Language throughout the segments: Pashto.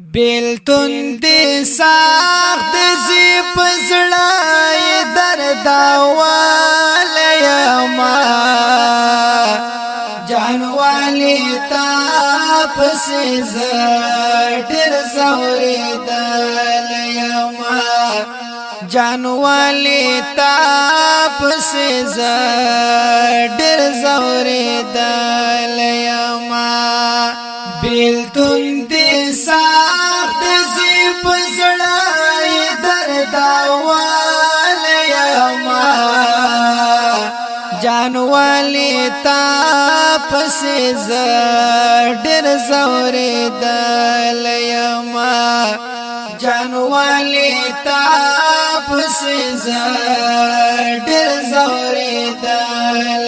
بیلتون دی ساخت زی پزړای درد والی ما جانوالی تا پس زړ زوري دل ما جانوالی تا پس زړ زوري دل ما بیلتون دی ساخت زی پزړای درد والی ما جانوالی تا پس زړ زوري دل ما جانوالی تا پس زړ زوري دل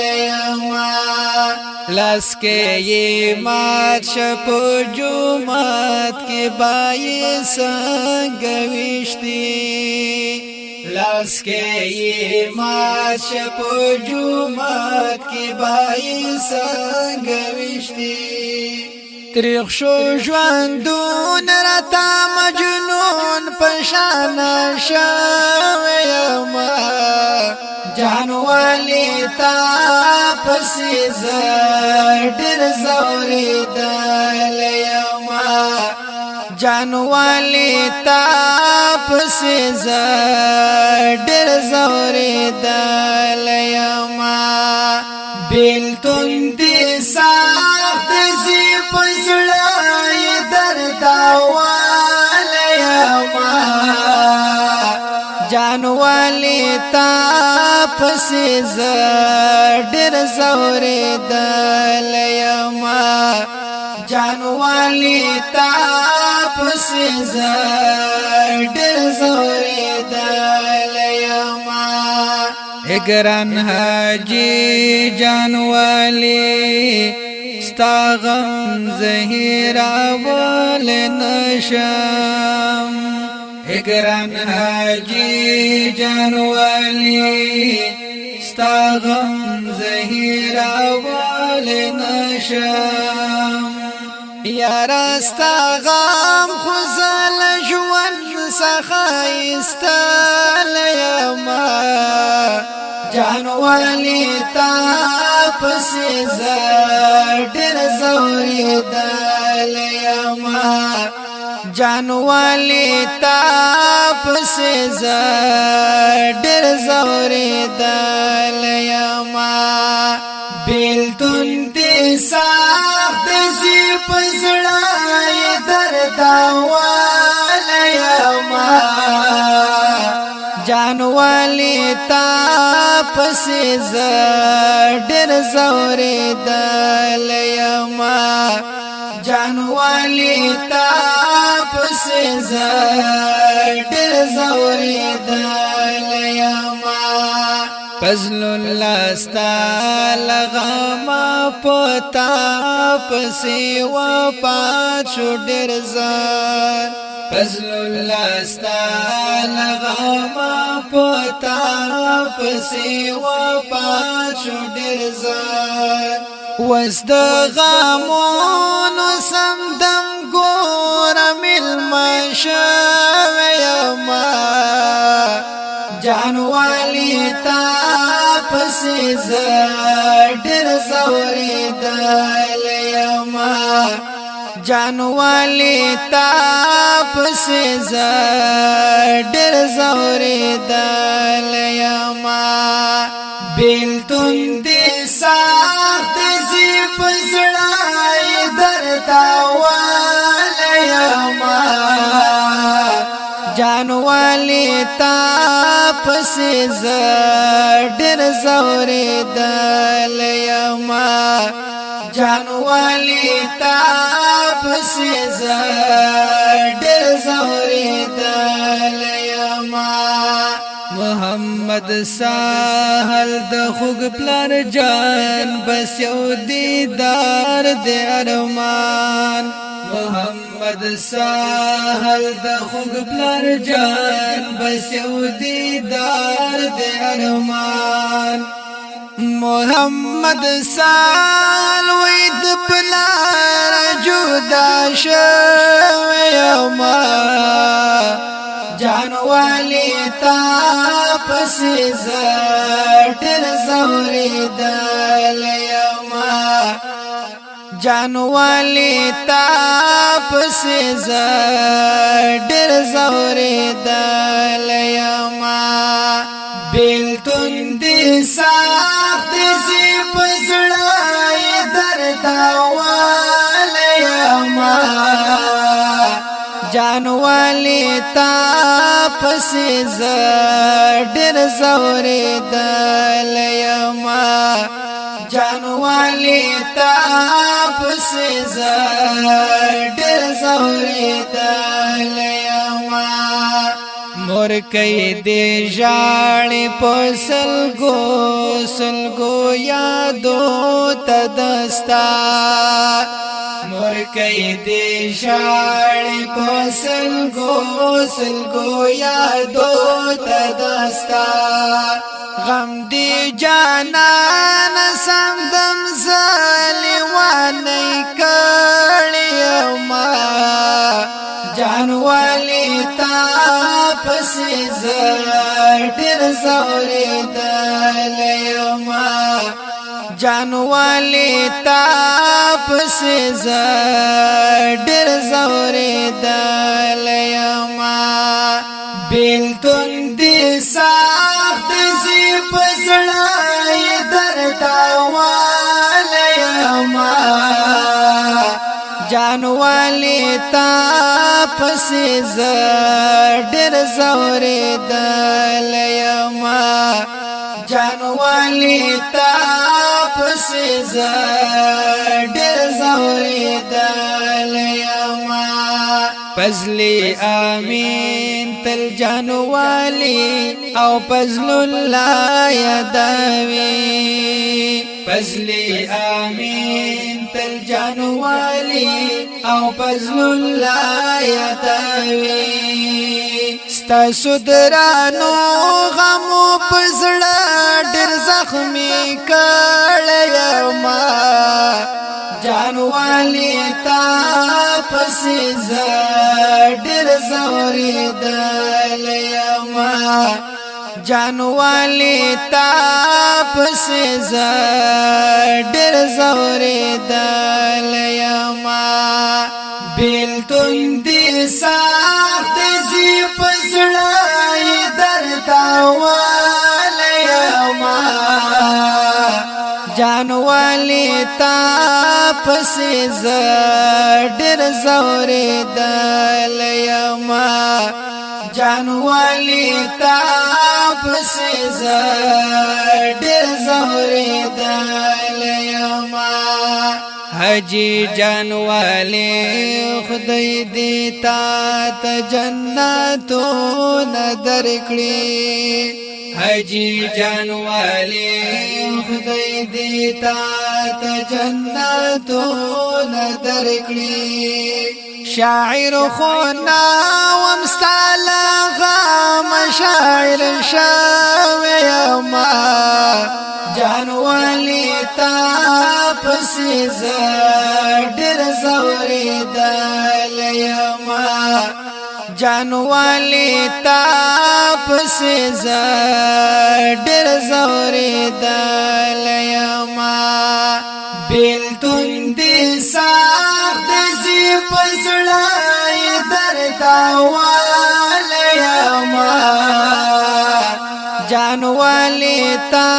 ما لاس کے یہ مات شپو جمعات کے بائی سنگوشتی لاس کے یہ مات شپو جمعات کے بائی سنگوشتی تریخ شو ژوندون راتا مجنون پشان شویما جانوالی تا پسی زړ زوري دل ما جانوالی تا پسی زړ زوري دل ما بیلتون دی ساخت زی پزړای درد والی ما جانوالی تا پس زړ زوري دل ما جانوالی تا پس زړ زوري دل ما اگران حاجی جانوالی ستا غم زهیرا ول نشم اگران حاجی جانوالی ستا غم زهیرا ول نشم یارا ستا غم خوزل ژوند څخه ایستل یما جانوالی تا پس زړ زوري دل ما جانوالی تا پس زړ زوري دل ما بیلتون دی ساخت زی پزړای درد والی ما جانوالی تا پس زړ زوري دل ما جانوالی تا پس زړ زوري دل ما فضل الله ستا لغما پتا پس و پات شو ډیر زار فضل الله ستا لغما پتا پس و پات شو ډیر زار وس د غمونو سمدم ګور مل مشوي ما جانوالی تا پس زړ زوري دل ما جانوالی تا پس زړ زوري دل ما بیلتون دی ساخت زی پزړای درد والی ما جانوالی تا پس زړ زوري دل ما جانوالی تا پس زړ زوري دل ما محمد ساحل د خوږ پلار جان بس یو دیدار د ارمان محمد ساحل د خوږ پلار جان بس یو دیدار د ارمان محمد ساحل وې د پلار جدا شوی پسې زه ډېر ځورېدل یما جانوالی تا پسې زه ډېر ځورېدل یما بیلتون دې سخت دې په زړه یې درداولی یما جانوالی تا پسې زه ډېر ځورېدل یما جانوالی تا پسې زه ډېر ځورېدل یما مورکۍ دې ژاړې په سلګو یادو ته دستا مورکۍ دې ژاړې په سلګو یادو ته دستا غم دې جانان سمدم زلیوانۍ کړی یما جانوالی تا پسې زه ډېر ځورېدل یما جانوالی تا پسې زه ډېر ځورېدل یما بیلتون دې سخت دې په زړه یې درداولی یما جانوالی تا پسې زه ډېر ځورېدل یما جانوالی تا پسې زه ډېر ځورېدل یما فضل امین تل جانوالی او فضل الله یادوي فضل امین تل جانوالی او فضل الله یادوي ستاسو درانو غمو په زړه ډېر زخمي کړی یما جانوالی تا پسې زه ډېر ځورېدل یما جانوالی تا پسې زه ډېر ځورېدل یما بیلتون دې سخت دې په زړه یې درداولی یما جانوالی تا پسې زه ډېر ځورېدل یما جانوالی تا پسې زه ډېر ځورېدل یما حجی جانوالی خدای دې تا ته جنتونه درکړي حجی جانوالی خدای دې تا ته جنتونه درکړي شاعر خو ناوم ستاله غم شاعر شوی یما جانوالی تا پسې زه ډېر ځورېدل یما جانوالی تا پسې زه ډېر ځورېدل یما بیلتون دې سخت دې په زړه یې درداولی یما جانوالی تا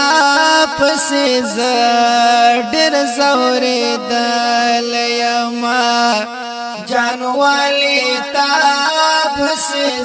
پسې زه ډېر ځورېدل یما جانوالی تا پسې